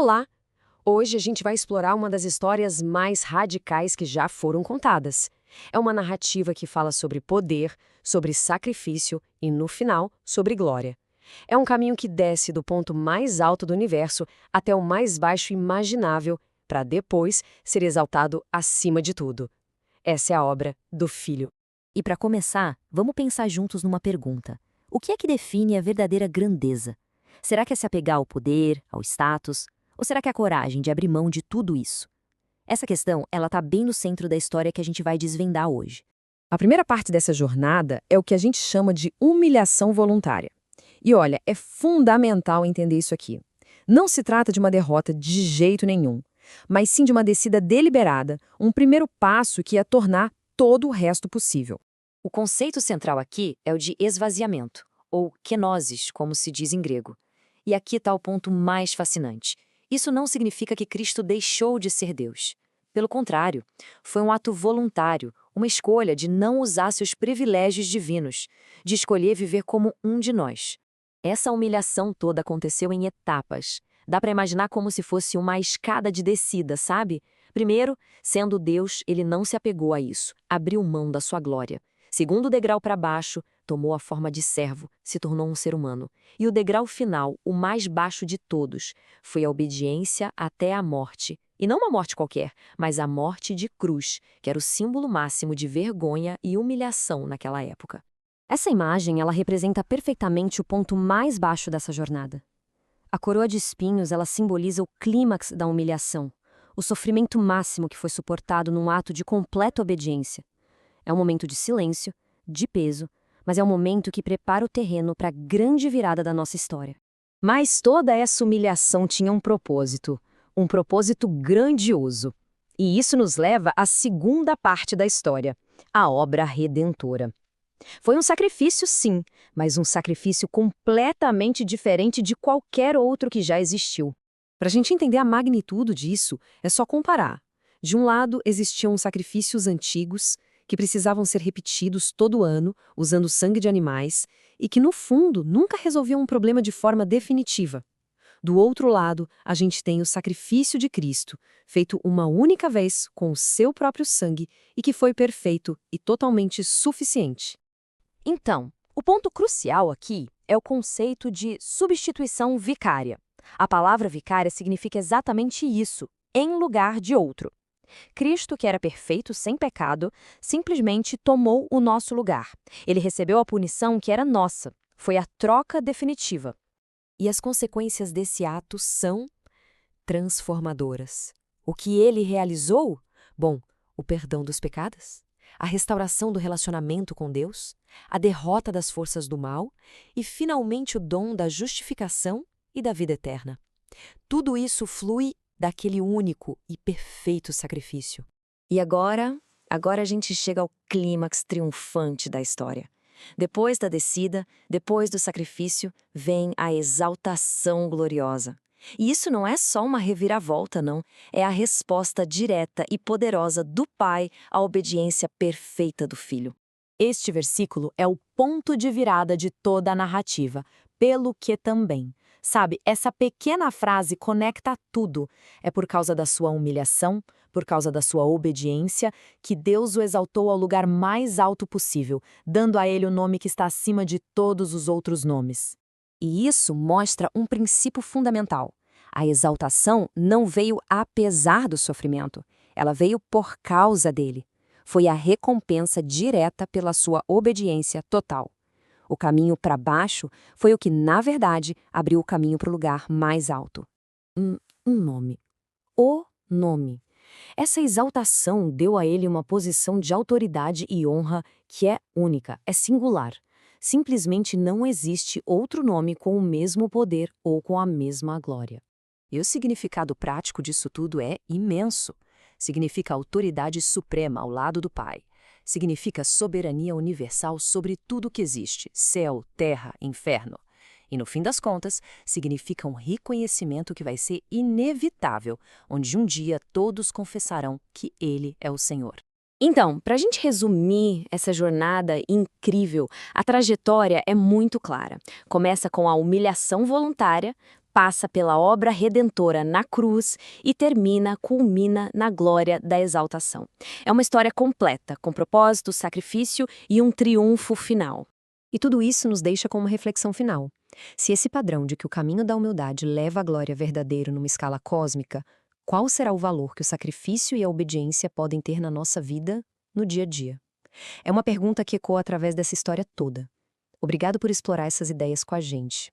Olá! Hoje a gente vai explorar uma das histórias mais radicais que já foram contadas. É uma narrativa que fala sobre poder, sobre sacrifício e, no final, sobre glória. É um caminho que desce do ponto mais alto do universo até o mais baixo imaginável, para depois ser exaltado acima de tudo. Essa é a obra do Filho. E para começar, vamos pensar juntos numa pergunta. O que é que define a verdadeira grandeza? Será que é se apegar ao poder, ao status? Ou será que é a coragem de abrir mão de tudo isso? Essa questão, ela está bem no centro da história que a gente vai desvendar hoje. A primeira parte dessa jornada é o que a gente chama de humilhação voluntária. E olha, é fundamental entender isso aqui. Não se trata de uma derrota de jeito nenhum, mas sim de uma descida deliberada, um primeiro passo que ia tornar todo o resto possível. O conceito central aqui é o de esvaziamento, ou kenosis, como se diz em grego. E aqui está o ponto mais fascinante. Isso não significa que Cristo deixou de ser Deus. Pelo contrário, foi um ato voluntário, uma escolha de não usar seus privilégios divinos, de escolher viver como um de nós. Essa humilhação toda aconteceu em etapas. Dá para imaginar como se fosse uma escada de descida, sabe? Primeiro, sendo Deus, ele não se apegou a isso, abriu mão da sua glória. Segundo degrau para baixo, tomou a forma de servo, se tornou um ser humano. E o degrau final, o mais baixo de todos, foi a obediência até a morte. E não uma morte qualquer, mas a morte de cruz, que era o símbolo máximo de vergonha e humilhação naquela época. Essa imagem, ela representa perfeitamente o ponto mais baixo dessa jornada. A coroa de espinhos, ela simboliza o clímax da humilhação, o sofrimento máximo que foi suportado num ato de completa obediência. É um momento de silêncio, de peso, mas é um momento que prepara o terreno para a grande virada da nossa história. Mas toda essa humilhação tinha um propósito grandioso. E isso nos leva à segunda parte da história, a obra redentora. Foi um sacrifício, sim, mas um sacrifício completamente diferente de qualquer outro que já existiu. Para a gente entender a magnitude disso, é só comparar. De um lado, existiam sacrifícios antigos, que precisavam ser repetidos todo ano, usando sangue de animais, e que, no fundo, nunca resolviam um problema de forma definitiva. Do outro lado, a gente tem o sacrifício de Cristo, feito uma única vez com o seu próprio sangue e que foi perfeito e totalmente suficiente. Então, o ponto crucial aqui é o conceito de substituição vicária. A palavra vicária significa exatamente isso, em lugar de outro. Cristo, que era perfeito, sem pecado, simplesmente tomou o nosso lugar. Ele recebeu a punição que era nossa. Foi a troca definitiva. E as consequências desse ato são transformadoras. O que ele realizou? Bom, o perdão dos pecados, a restauração do relacionamento com Deus, a derrota das forças do mal e, finalmente, o dom da justificação e da vida eterna. Tudo isso flui daquele único e perfeito sacrifício. E agora a gente chega ao clímax triunfante da história. Depois da descida, depois do sacrifício, vem a exaltação gloriosa. E isso não é só uma reviravolta, não. É a resposta direta e poderosa do Pai à obediência perfeita do Filho. Este versículo é o ponto de virada de toda a narrativa, pelo que também. Sabe, essa pequena frase conecta tudo. É por causa da sua humilhação, por causa da sua obediência, que Deus o exaltou ao lugar mais alto possível, dando a ele o nome que está acima de todos os outros nomes. E isso mostra um princípio fundamental. A exaltação não veio apesar do sofrimento, ela veio por causa dele. Foi a recompensa direta pela sua obediência total. O caminho para baixo foi o que, na verdade, abriu o caminho para o lugar mais alto. Um nome. O nome. Essa exaltação deu a ele uma posição de autoridade e honra que é única, é singular. Simplesmente não existe outro nome com o mesmo poder ou com a mesma glória. E o significado prático disso tudo é imenso. Significa autoridade suprema ao lado do Pai. Significa soberania universal sobre tudo que existe, céu, terra, inferno. E, no fim das contas, significa um reconhecimento que vai ser inevitável, onde um dia todos confessarão que Ele é o Senhor. Então, para a gente resumir essa jornada incrível, a trajetória é muito clara. Começa com a humilhação voluntária, passa pela obra redentora na cruz e culmina na glória da exaltação. É uma história completa, com propósito, sacrifício e um triunfo final. E tudo isso nos deixa com uma reflexão final. Se esse padrão de que o caminho da humildade leva à glória verdadeiro numa escala cósmica, qual será o valor que o sacrifício e a obediência podem ter na nossa vida, no dia a dia? É uma pergunta que ecoa através dessa história toda. Obrigado por explorar essas ideias com a gente.